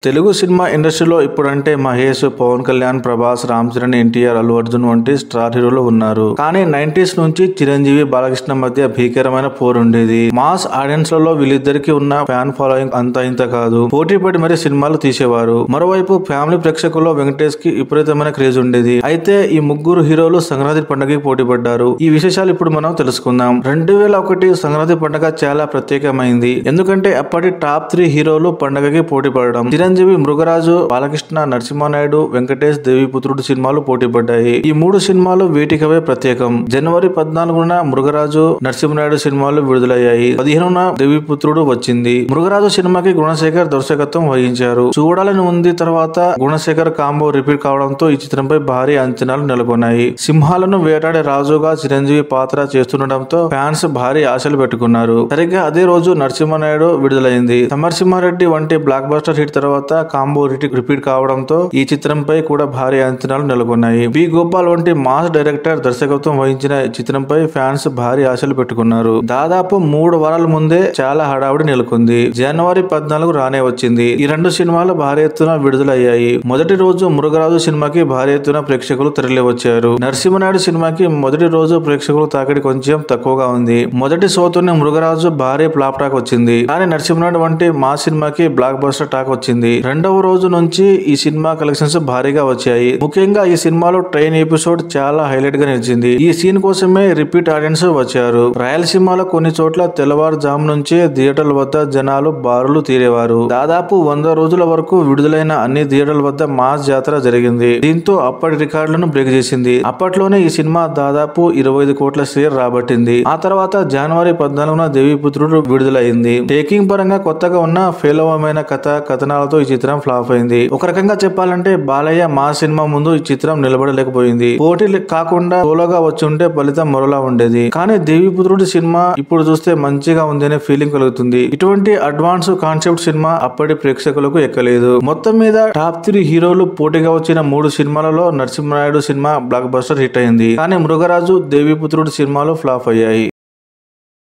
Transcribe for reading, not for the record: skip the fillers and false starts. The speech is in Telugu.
తెలుగు సినిమా ఇండస్ట్రీలో ఇప్పుడంటే మహేష్, పవన్ కళ్యాణ్, ప్రభాస్, రామ్ చరణ్, ఎన్టీఆర్, అల్లు అర్జున్ వంటి స్టార్ హీరోలు ఉన్నారు. కానీ 90s నుంచి చిరంజీవి, బాలకృష్ణ మధ్య భీకరమైన పోరు ఉండేది. మాస్ ఆడియన్స్ లలో వీళ్ళిద్దరికి ఉన్న ఫ్యాన్ ఫాలోయింగ్ అంత ఇంత కాదు. పోటీపడి మరి సినిమాలు తీసేవారు. మరోవైపు ఫ్యామిలీ ప్రేక్షకుల్లో వెంకటేష్ కి విపరీతమైన క్రేజ్ ఉండేది. అయితే ఈ ముగ్గురు హీరోలు సంక్రాంతి పండుగకి పోటీ పడ్డారు. ఈ విశేషాలు ఇప్పుడు మనం తెలుసుకుందాం. 2001 సంక్రాంతి పండుగ చాలా ప్రత్యేకమైంది. ఎందుకంటే అప్పటి టాప్ 3 హీరోలు పండుగకి పోటీ పడడం. చిరంజీవి, మృగరాజు, బాలకృష్ణ, నరసింహానాయుడు, వెంకటేష్, దేవిపుత్రుడు సినిమాలు పోటీ పడ్డాయి. ఈ 3 సినిమాలు వీటికవే ప్రత్యేకం. జనవరి 14న మృగరాజు, నరసింహానాయుడు సినిమాలు విడుదలయ్యాయి. 15న దేవిపుత్రుడు వచ్చింది. మృగరాజు సినిమాకి గుణశేఖర్ దర్శకత్వం వహించారు. చూడాలని ఉంది తర్వాత గుణశేఖర్ కాంబో రిపీట్ కావడంతో ఈ చిత్రంపై భారీ అంచనాలు నెలకొన్నాయి. సింహాలను వేటాడే రాజుగా చిరంజీవి పాత్ర చేస్తుండటంతో ఫ్యాన్స్ భారీ ఆశలు పెట్టుకున్నారు. సరిగ్గా అదే రోజు నరసింహానాయుడు విడుదలైంది. సమరసింహారెడ్డి వంటి బ్లాక్ బస్టర్ హిట్ తర్వాత కాంబో రిపీట్ కావడంతో ఈ చిత్రంపై కూడా భారీ అంచనాలు నెలకొన్నాయి. బి గోపాల్ వంటి మాస్ డైరెక్టర్ దర్శకత్వం వహించిన చిత్రంపై ఫ్యాన్స్ భారీ ఆశలు పెట్టుకున్నారు. దాదాపు 3 వారాల ముందే చాలా హడావుడి నెలకొంది. జనవరి 14 రానే వచ్చింది. ఈ 2 సినిమాలు భారీ ఎత్తున విడుదలయ్యాయి. మొదటి రోజు మృగరాజు సినిమాకి భారీ ఎత్తున ప్రేక్షకులు తరలి వచ్చారు. నరసింహానాయుడు సినిమాకి మొదటి రోజు ప్రేక్షకులు తాకిడి కొంచెం తక్కువగా ఉంది. మొదటి షోతోనే మృగరాజు భారీ ఫ్లాప్ టాక్ వచ్చింది. కానీ నరసింహానాయుడు వంటి మాస్ సినిమాకి బ్లాక్ బస్టర్ టాక్ వచ్చింది. రెండవ రోజు నుంచి ఈ సినిమా కలెక్షన్స్ భారీగా వచ్చాయి. ముఖ్యంగా ఈ సినిమాలో ట్రైన్ ఎపిసోడ్ చాలా హైలైట్ గా నిలిచింది. ఈ సీన్ కోసమే రిపీట్ ఆడియన్స్ వచ్చారు. రాయలసీమలో కొన్ని చోట్ల తెల్లవారుజాము నుంచే థియేటర్ల వద్ద జనాలు బారులు తీరేవారు. దాదాపు 100 రోజుల వరకు విడుదలైన అన్ని థియేటర్ల వద్ద మాస్ జాతర జరిగింది. దీంతో అప్పటి రికార్డులను బ్రేక్ చేసింది. అప్పట్లోనే ఈ సినిమా దాదాపు 25 కోట్ల షేర్ రాబట్టింది. ఆ తర్వాత జనవరి 14న దేవిపుత్రుడు విడుదలైంది. టేకింగ్ పరంగా కొత్తగా ఉన్న పేలవమైన కథనాలతో ఈ చిత్రం ఫ్లాప్ అయింది. ఒక రకంగా చెప్పాలంటే బాలయ్య మా సినిమా ముందు ఈ చిత్రం నిలబడలేకపోయింది. పోటీ కాకుండా సోలోగా వచ్చి ఉంటే ఫలితం మరోలా ఉండేది. కానీ దేవిపుత్రుడి సినిమా ఇప్పుడు చూస్తే మంచిగా ఉంది అనే ఫీలింగ్ కలుగుతుంది. ఇటువంటి అడ్వాన్స్ కాన్సెప్ట్ సినిమా అప్పటి ప్రేక్షకులకు ఎక్కలేదు. మొత్తం మీద టాప్ 3 హీరోలు పోటీగా వచ్చిన 3 సినిమాలలో Narasimha Naidu cinema block buster hit అయింది. కానీ మృగరాజు, దేవిపుత్రుడి సినిమాలు ఫ్లాప్ అయ్యాయి.